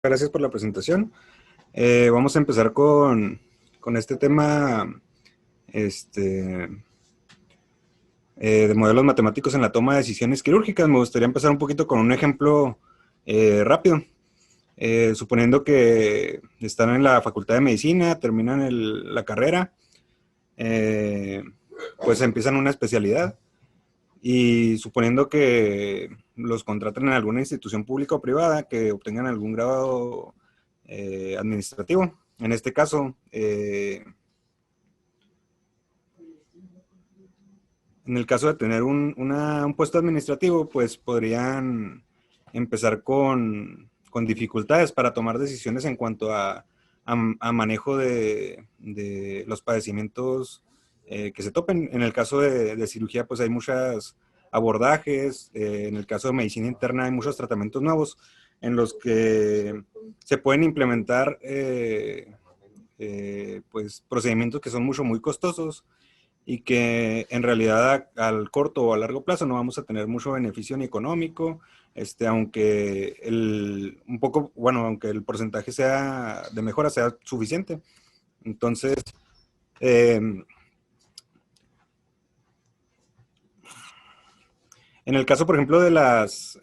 Gracias por la presentación. Vamos a empezar con este tema este, de modelos matemáticos en la toma de decisiones quirúrgicas. Me gustaría empezar un poquito con un ejemplo rápido. Suponiendo que están en la Facultad de Medicina, terminan la carrera, pues empiezan una especialidad. Y suponiendo que los contraten en alguna institución pública o privada, que obtengan algún grado administrativo. En este caso, en el caso de tener un puesto administrativo, pues podrían empezar con dificultades para tomar decisiones en cuanto a manejo de los padecimientos que se topen. En el caso de cirugía, pues hay muchos abordajes. En el caso de medicina interna hay muchos tratamientos nuevos en los que se pueden implementar pues procedimientos que son muy costosos y que en realidad al corto o a largo plazo no vamos a tener mucho beneficio ni económico, aunque aunque el porcentaje sea de mejora sea suficiente. Entonces, en el caso, por ejemplo, de las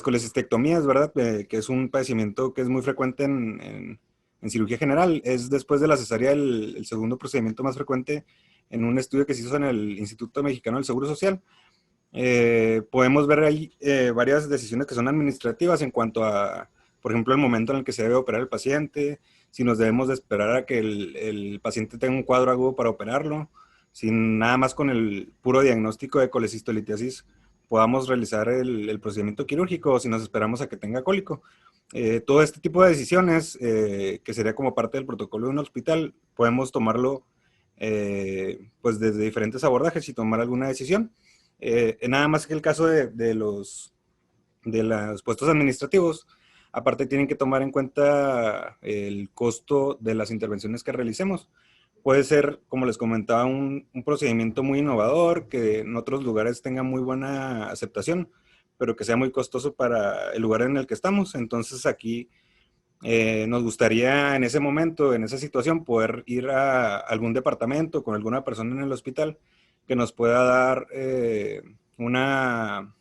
colecistectomías, ¿verdad? Que es un padecimiento que es muy frecuente en cirugía general. Es después de la cesárea el segundo procedimiento más frecuente en un estudio que se hizo en el Instituto Mexicano del Seguro Social. Podemos ver ahí varias decisiones que son administrativas en cuanto a, por ejemplo, el momento en el que se debe operar el paciente, si nos debemos de esperar a que el paciente tenga un cuadro agudo para operarlo, si nada más con el puro diagnóstico de colecistolitiasis podamos realizar el procedimiento quirúrgico o si nos esperamos a que tenga cólico. Todo este tipo de decisiones, que sería como parte del protocolo de un hospital, podemos tomarlo pues desde diferentes abordajes y tomar alguna decisión. Nada más que el caso de los puestos administrativos, aparte tienen que tomar en cuenta el costo de las intervenciones que realicemos. Puede ser, como les comentaba, un procedimiento muy innovador, que en otros lugares tenga muy buena aceptación, pero que sea muy costoso para el lugar en el que estamos. Entonces aquí nos gustaría en ese momento, en esa situación, poder ir a algún departamento con alguna persona en el hospital que nos pueda dar una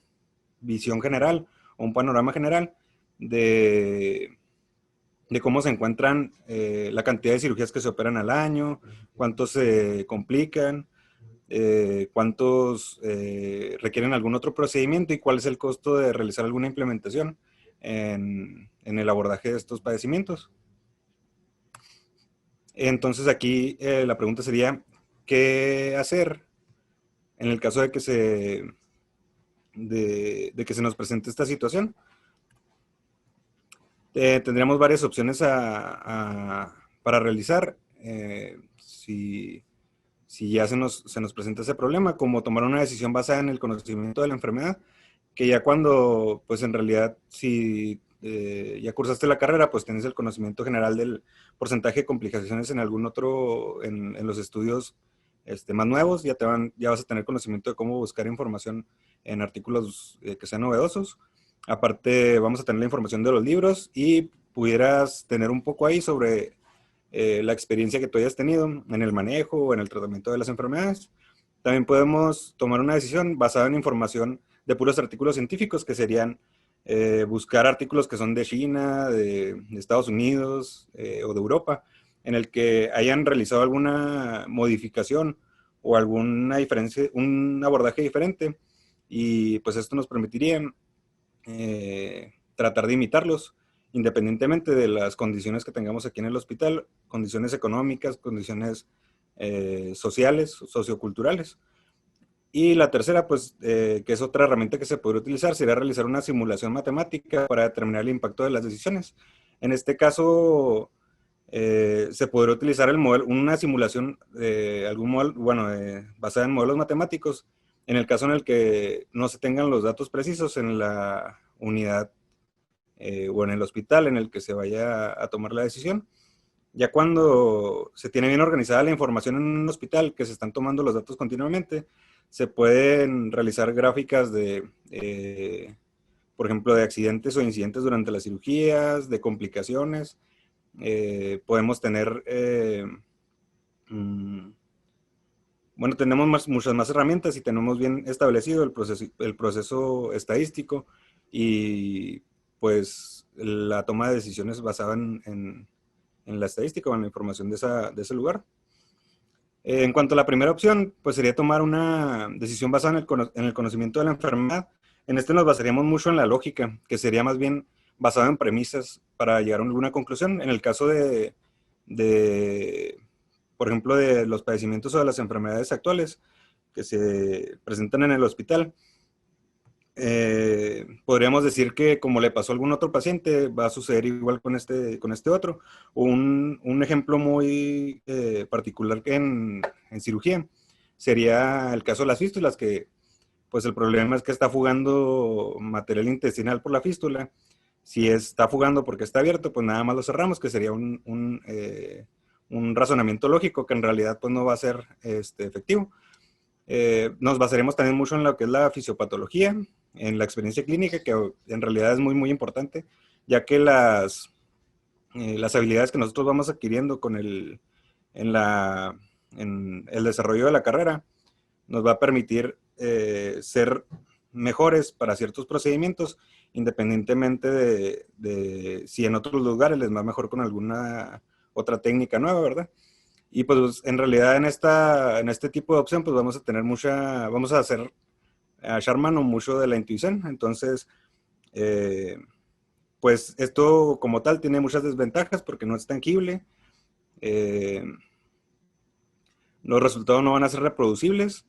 visión general o un panorama general de, de cómo se encuentran la cantidad de cirugías que se operan al año, cuántos se complican, cuántos requieren algún otro procedimiento y cuál es el costo de realizar alguna implementación en el abordaje de estos padecimientos. Entonces aquí la pregunta sería, ¿qué hacer en el caso de que de que se nos presente esta situación? Tendríamos varias opciones para realizar si ya se nos presenta ese problema, como tomar una decisión basada en el conocimiento de la enfermedad, que ya cuando, pues en realidad, si ya cursaste la carrera, pues tienes el conocimiento general del porcentaje de complicaciones en algún otro, en los estudios más nuevos, ya vas a tener conocimiento de cómo buscar información en artículos que sean novedosos. Aparte, vamos a tener la información de los libros y pudieras tener un poco ahí sobre la experiencia que tú hayas tenido en el manejo o en el tratamiento de las enfermedades. También podemos tomar una decisión basada en información de puros artículos científicos, que serían buscar artículos que son de China, de Estados Unidos o de Europa, en el que hayan realizado alguna modificación o alguna diferencia, un abordaje diferente, y pues esto nos permitiría tratar de imitarlos, independientemente de las condiciones que tengamos aquí en el hospital, condiciones económicas, condiciones sociales, socioculturales. Y la tercera, pues, que es otra herramienta que se podría utilizar, sería realizar una simulación matemática para determinar el impacto de las decisiones. En este caso, se podría utilizar una simulación, algún modelo, bueno, basada en modelos matemáticos, en el caso en el que no se tengan los datos precisos en la unidad o en el hospital en el que se vaya a tomar la decisión. Ya cuando se tiene bien organizada la información en un hospital, que se están tomando los datos continuamente, se pueden realizar gráficas por ejemplo, de accidentes o incidentes durante las cirugías, de complicaciones. Podemos tener, bueno, tenemos muchas más herramientas y tenemos bien establecido el proceso estadístico y pues la toma de decisiones basada en la estadística o en la información de ese lugar. En cuanto a la primera opción, pues sería tomar una decisión basada en el conocimiento de la enfermedad. En este nos basaríamos mucho en la lógica, que sería más bien basado en premisas para llegar a alguna conclusión. En el caso de, por ejemplo, de los padecimientos o de las enfermedades actuales que se presentan en el hospital, podríamos decir que como le pasó a algún otro paciente, va a suceder igual con este otro. Un ejemplo muy particular que en cirugía sería el caso de las fístulas, que pues el problema es que está fugando material intestinal por la fístula. Si está fugando porque está abierto, pues nada más lo cerramos, que sería un razonamiento lógico que en realidad pues no va a ser efectivo. Nos basaremos también mucho en lo que es la fisiopatología, en la experiencia clínica, que en realidad es muy, muy importante, ya que las habilidades que nosotros vamos adquiriendo en el desarrollo de la carrera nos va a permitir ser mejores para ciertos procedimientos, independientemente de si en otros lugares les va mejor con alguna otra técnica nueva, ¿verdad? Y pues en realidad en este tipo de opción pues vamos a echar mano mucho de la intuición. Entonces, eh, pues esto como tal tiene muchas desventajas porque no es tangible. eh, los resultados no van a ser reproducibles,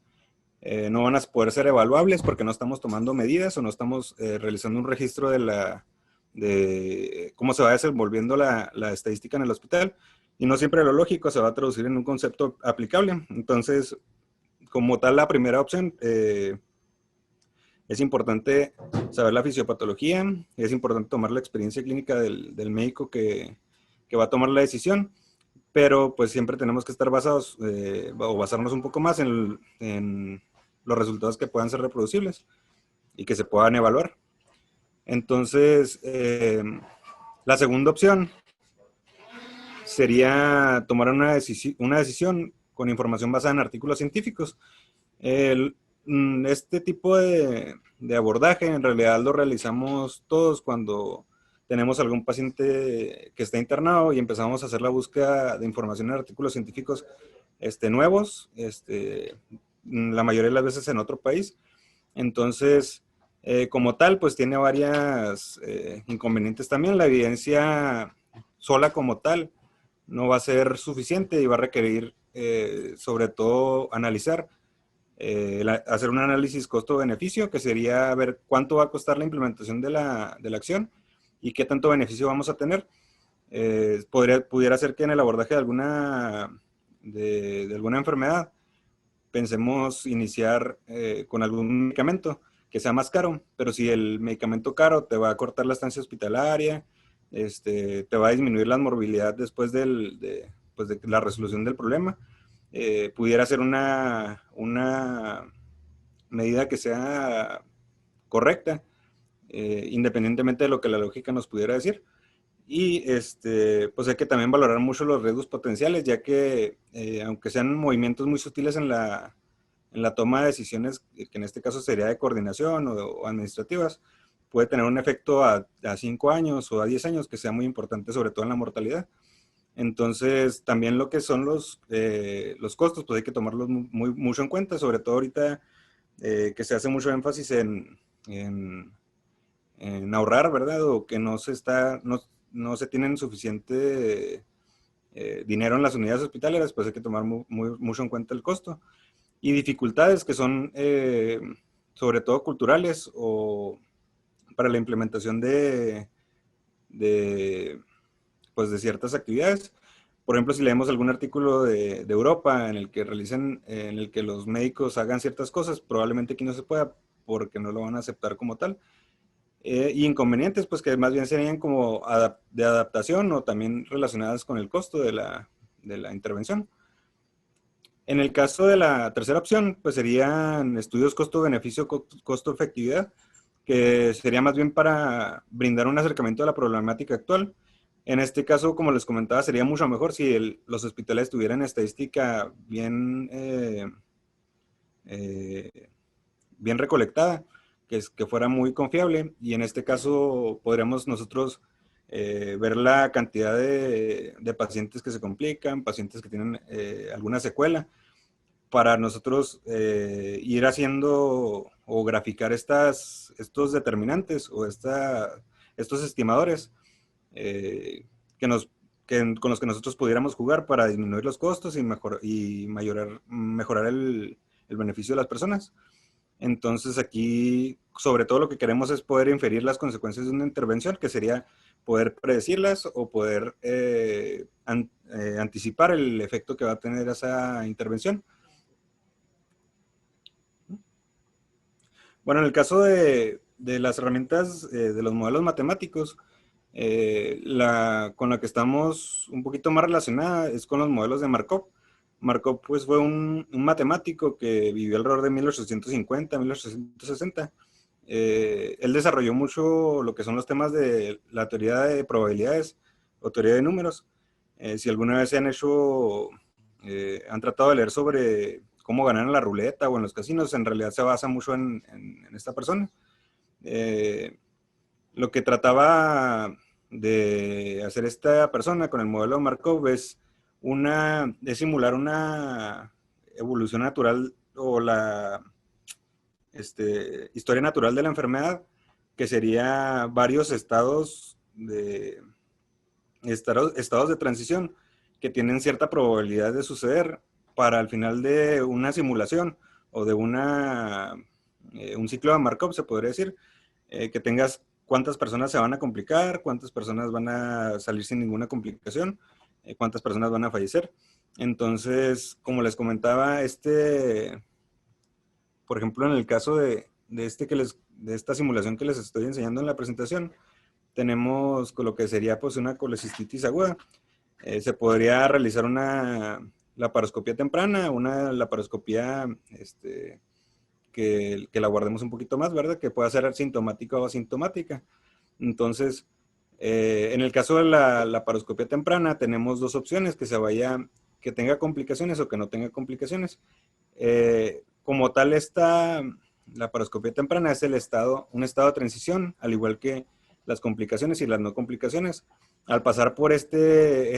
no van a poder ser evaluables porque no estamos tomando medidas o no estamos realizando un registro de cómo se va desenvolviendo la estadística en el hospital. Y no siempre lo lógico se va a traducir en un concepto aplicable. Entonces, como tal, la primera opción es importante saber la fisiopatología, es importante tomar la experiencia clínica del médico que va a tomar la decisión, pero pues siempre tenemos que estar basados o basarnos un poco más en los resultados que puedan ser reproducibles y que se puedan evaluar. Entonces, la segunda opción sería tomar una decisión con información basada en artículos científicos. Este tipo de abordaje en realidad lo realizamos todos cuando tenemos algún paciente que está internado y empezamos a hacer la búsqueda de información en artículos científicos nuevos, la mayoría de las veces en otro país. Entonces, como tal, pues tiene varias inconvenientes también. La evidencia sola como tal no va a ser suficiente y va a requerir, sobre todo, analizar, hacer un análisis costo-beneficio, que sería ver cuánto va a costar la implementación de la acción y qué tanto beneficio vamos a tener. Pudiera ser que en el abordaje de alguna enfermedad pensemos iniciar con algún medicamento que sea más caro, pero si el medicamento caro te va a cortar la estancia hospitalaria, te va a disminuir la morbilidad después pues de la resolución del problema, pudiera ser una medida que sea correcta, independientemente de lo que la lógica nos pudiera decir. Y pues hay que también valorar mucho los riesgos potenciales, ya que aunque sean movimientos muy sutiles en la toma de decisiones, que en este caso sería de coordinación o administrativas, puede tener un efecto a 5 años o a 10 años que sea muy importante, sobre todo en la mortalidad. Entonces, también lo que son los costos, pues hay que tomarlos mucho en cuenta, sobre todo ahorita que se hace mucho énfasis en ahorrar, ¿verdad? O que no se tienen suficiente dinero en las unidades hospitalarias, pues hay que tomar mucho en cuenta el costo. Y dificultades que son sobre todo culturales o para la implementación de, pues de ciertas actividades. Por ejemplo, si leemos algún artículo de Europa en el que en el que los médicos hagan ciertas cosas, probablemente aquí no se pueda porque no lo van a aceptar como tal. Y inconvenientes, pues que más bien serían como de adaptación o también relacionadas con el costo de la intervención. En el caso de la tercera opción, pues serían estudios costo-beneficio, costo-efectividad, que sería más bien para brindar un acercamiento a la problemática actual. En este caso, como les comentaba, sería mucho mejor si los hospitales tuvieran estadística eh, bien recolectada, que fuera muy confiable, y en este caso podríamos nosotros ver la cantidad de pacientes que se complican, pacientes que tienen alguna secuela, para nosotros ir haciendo o graficar estos determinantes o estos estimadores eh, que nos, con los que nosotros pudiéramos jugar para disminuir los costos y mejorar el beneficio de las personas. Entonces aquí, sobre todo lo que queremos es poder inferir las consecuencias de una intervención, que sería poder predecirlas o poder anticipar el efecto que va a tener esa intervención. Bueno, en el caso de las herramientas de los modelos matemáticos, con la que estamos un poquito más relacionada es con los modelos de Markov. Markov pues fue un matemático que vivió alrededor de 1850, 1860. Él desarrolló mucho lo que son los temas de la teoría de probabilidades o teoría de números. Si alguna vez han tratado de leer sobre cómo ganar en la ruleta o en los casinos, en realidad se basa mucho en esta persona. Eh, lo que trataba de hacer esta persona con el modelo de Markov es simular una evolución natural o la historia natural de la enfermedad, que sería varios estados de transición que tienen cierta probabilidad de suceder para al final de una simulación o de un ciclo de Markov, se podría decir, que tengas cuántas personas se van a complicar, cuántas personas van a salir sin ninguna complicación, cuántas personas van a fallecer. Entonces, como les comentaba, por ejemplo, en el caso de esta simulación que les estoy enseñando en la presentación, tenemos con lo que sería pues una colecistitis aguda. Se podría realizar una laparoscopía temprana, una laparoscopía que la guardemos un poquito más, ¿verdad? Que pueda ser sintomática o asintomática. Entonces, en el caso de la laparoscopía temprana, tenemos dos opciones, que tenga complicaciones o que no tenga complicaciones. Como tal, la paroscopía temprana es un estado de transición, al igual que las complicaciones y las no complicaciones. Al pasar por este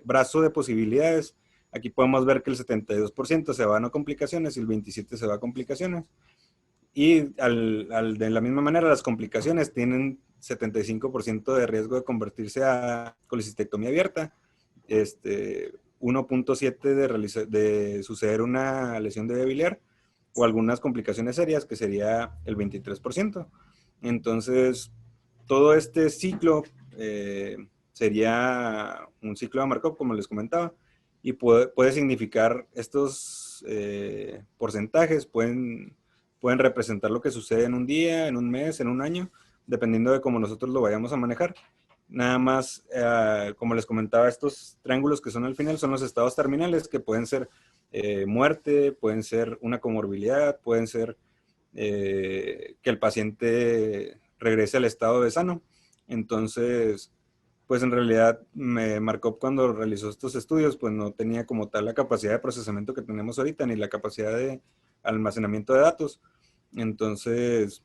brazo de posibilidades, aquí podemos ver que el 72% se va a no complicaciones y el 27% se va a complicaciones. Y de la misma manera, las complicaciones tienen 75% de riesgo de convertirse a colecistectomía abierta, 1.7 de suceder una lesión de vía biliar o algunas complicaciones serias, que sería el 23%. Entonces, todo este ciclo sería un ciclo de Markov, como les comentaba, y puede significar estos porcentajes, pueden representar lo que sucede en un día, en un mes, en un año, dependiendo de cómo nosotros lo vayamos a manejar. Nada más, como les comentaba, estos triángulos que son al final son los estados terminales, que pueden ser muerte, pueden ser una comorbilidad, pueden ser que el paciente regrese al estado de sano. Entonces, pues en realidad me marcó cuando realizó estos estudios, pues no tenía como tal la capacidad de procesamiento que tenemos ahorita, ni la capacidad de almacenamiento de datos. Entonces,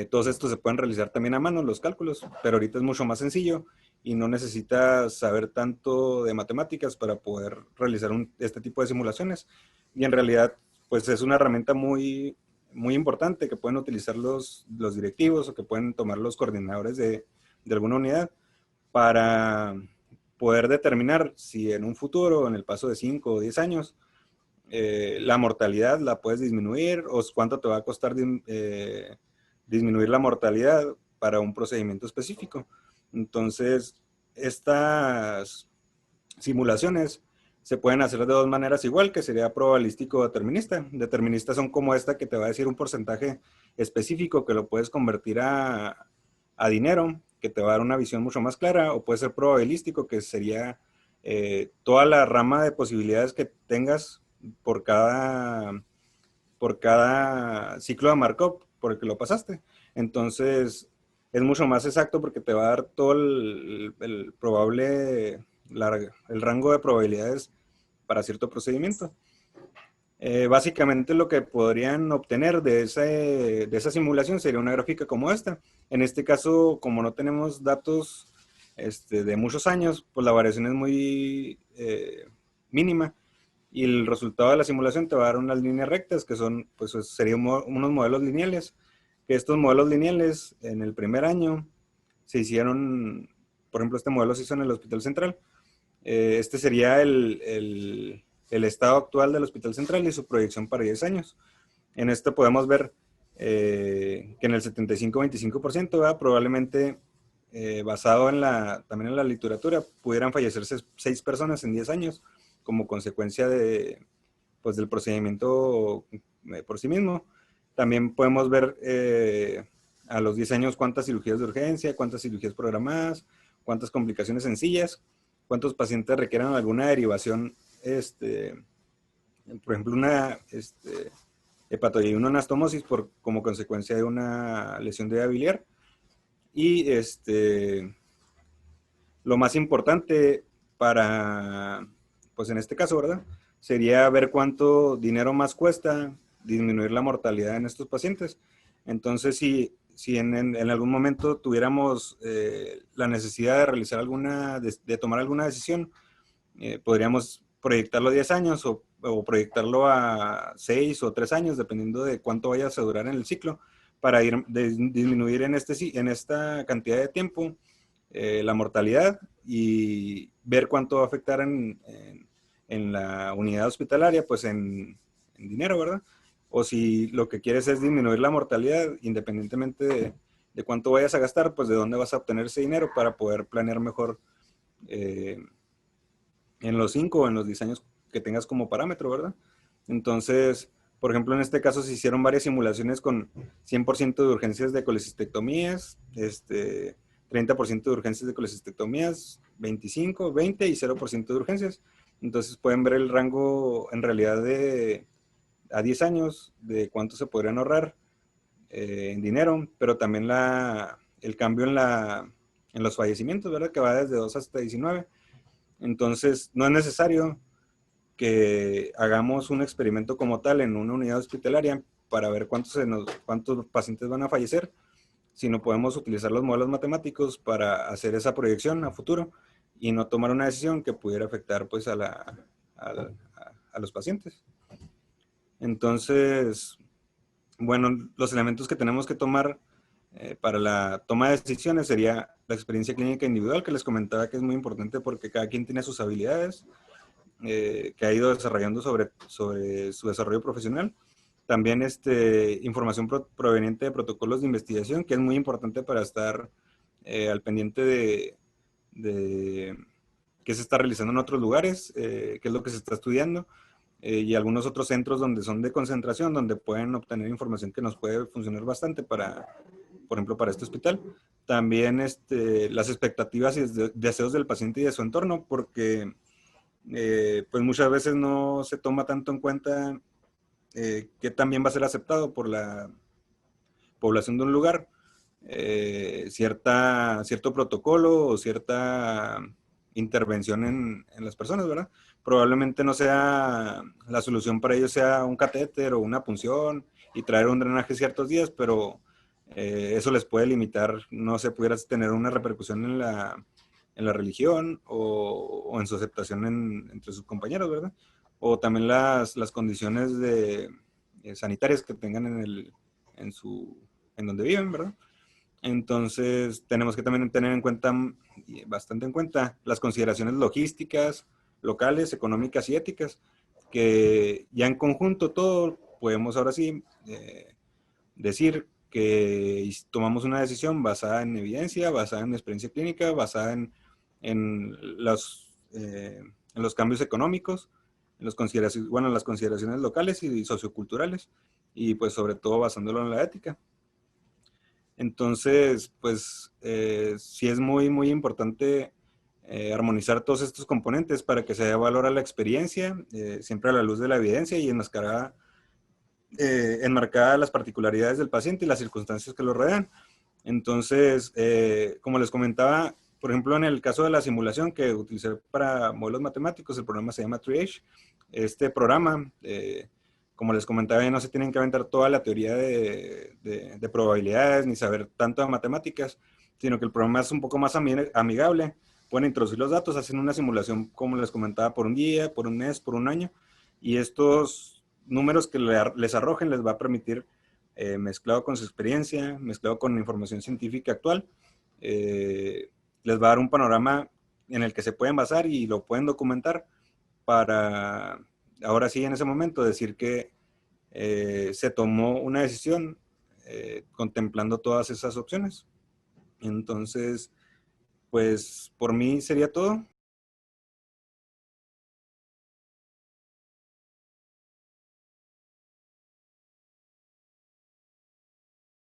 todos estos se pueden realizar también a mano, los cálculos, pero ahorita es mucho más sencillo y no necesitas saber tanto de matemáticas para poder realizar este tipo de simulaciones. Y en realidad, pues es una herramienta muy importante que pueden utilizar los directivos o que pueden tomar los coordinadores de alguna unidad para poder determinar si en un futuro, en el paso de 5 o 10 años, la mortalidad la puedes disminuir o cuánto te va a costar disminuir la mortalidad para un procedimiento específico. Entonces, estas simulaciones se pueden hacer de dos maneras igual, que sería probabilístico o determinista. Deterministas son como esta, que te va a decir un porcentaje específico que lo puedes convertir a dinero, que te va a dar una visión mucho más clara, o puede ser probabilístico, que sería toda la rama de posibilidades que tengas por cada ciclo de Markov, por el que lo pasaste. Entonces, es mucho más exacto porque te va a dar todo el probable, el rango de probabilidades para cierto procedimiento. Básicamente lo que podrían obtener de esa simulación sería una gráfica como esta. En este caso, como no tenemos datos de muchos años, pues la variación es muy mínima y el resultado de la simulación te va a dar unas líneas rectas que son, pues serían unos modelos lineales, que estos modelos lineales en el primer año se hicieron, por ejemplo, este modelo se hizo en el Hospital Central. Este sería el estado actual del Hospital Central y su proyección para 10 años. En esto podemos ver que en el 75-25%, probablemente basado también en la literatura, pudieran fallecerse 6 personas en 10 años como consecuencia pues, del procedimiento por sí mismo. También podemos ver a los 10 años cuántas cirugías de urgencia, cuántas cirugías programadas, cuántas complicaciones sencillas, cuántos pacientes requieren alguna derivación, por ejemplo, una hepatoide y una anastomosis como consecuencia de una lesión de vía biliar. Y lo más importante para, pues en este caso, ¿verdad? Sería ver cuánto dinero más cuesta disminuir la mortalidad en estos pacientes. Entonces, si en algún momento tuviéramos la necesidad de realizar de tomar alguna decisión, podríamos proyectarlo a 10 años o proyectarlo a 6 o 3 años, dependiendo de cuánto vaya a durar en el ciclo, para disminuir en esta cantidad de tiempo la mortalidad y ver cuánto va a afectar en la unidad hospitalaria, pues en dinero, ¿verdad? O si lo que quieres es disminuir la mortalidad, independientemente de cuánto vayas a gastar, pues de dónde vas a obtener ese dinero para poder planear mejor en los 5 o en los 10 años que tengas como parámetro, ¿verdad? Entonces, por ejemplo, en este caso se hicieron varias simulaciones con 100% de urgencias de colecistectomías, 30% de urgencias de colecistectomías, 25, 20 y 0% de urgencias. Entonces pueden ver el rango en realidad a 10 años de cuánto se podrían ahorrar en dinero, pero también el cambio en los fallecimientos, ¿verdad? Que va desde 2 hasta 19. Entonces, no es necesario que hagamos un experimento como tal en una unidad hospitalaria para ver cuántos pacientes van a fallecer, sino podemos utilizar los modelos matemáticos para hacer esa proyección a futuro y no tomar una decisión que pudiera afectar pues, a los pacientes. Entonces, bueno, los elementos que tenemos que tomar para la toma de decisiones sería la experiencia clínica individual, que les comentaba que es muy importante porque cada quien tiene sus habilidades que ha ido desarrollando sobre su desarrollo profesional. También información proveniente de protocolos de investigación, que es muy importante para estar al pendiente de qué se está realizando en otros lugares, qué es lo que se está estudiando, y algunos otros centros donde son de concentración, donde pueden obtener información que nos puede funcionar bastante por ejemplo, para este hospital. También las expectativas y deseos del paciente y de su entorno, porque pues muchas veces no se toma tanto en cuenta que también va a ser aceptado por la población de un lugar, cierto protocolo o cierta intervención en las personas, ¿verdad? Probablemente no sea, la solución para ellos sea un catéter o una punción y traer un drenaje ciertos días, pero eso les puede limitar, no se pudiera tener una repercusión en la religión o en su aceptación entre sus compañeros, ¿verdad? O también las condiciones sanitarias que tengan en donde viven, ¿verdad? Entonces, tenemos que también tener en cuenta, bastante en cuenta, las consideraciones logísticas, locales, económicas y éticas, que ya en conjunto todo podemos ahora sí decir que tomamos una decisión basada en evidencia, basada en experiencia clínica, basada en los cambios económicos, las consideraciones locales y socioculturales, y pues sobre todo basándolo en la ética. Entonces, pues sí es muy, muy importante armonizar todos estos componentes para que se dé valor a la experiencia, siempre a la luz de la evidencia y enmascarada enmarcadas las particularidades del paciente y las circunstancias que lo rodean. Entonces, como les comentaba, por ejemplo, en el caso de la simulación que utilicé para modelos matemáticos, el programa se llama Triage. Este programa, como les comentaba, ya no se tienen que aventar toda la teoría de probabilidades ni saber tanto de matemáticas, sino que el programa es un poco más amigable. Pueden introducir los datos, hacen una simulación, como les comentaba, por un día, por un mes, por un año, y estos números que les arrojen les va a permitir, mezclado con su experiencia, mezclado con información científica actual, eh, les va a dar un panorama en el que se pueden basar y lo pueden documentar para, ahora sí, en ese momento, decir que se tomó una decisión contemplando todas esas opciones. Entonces, pues por mí sería todo.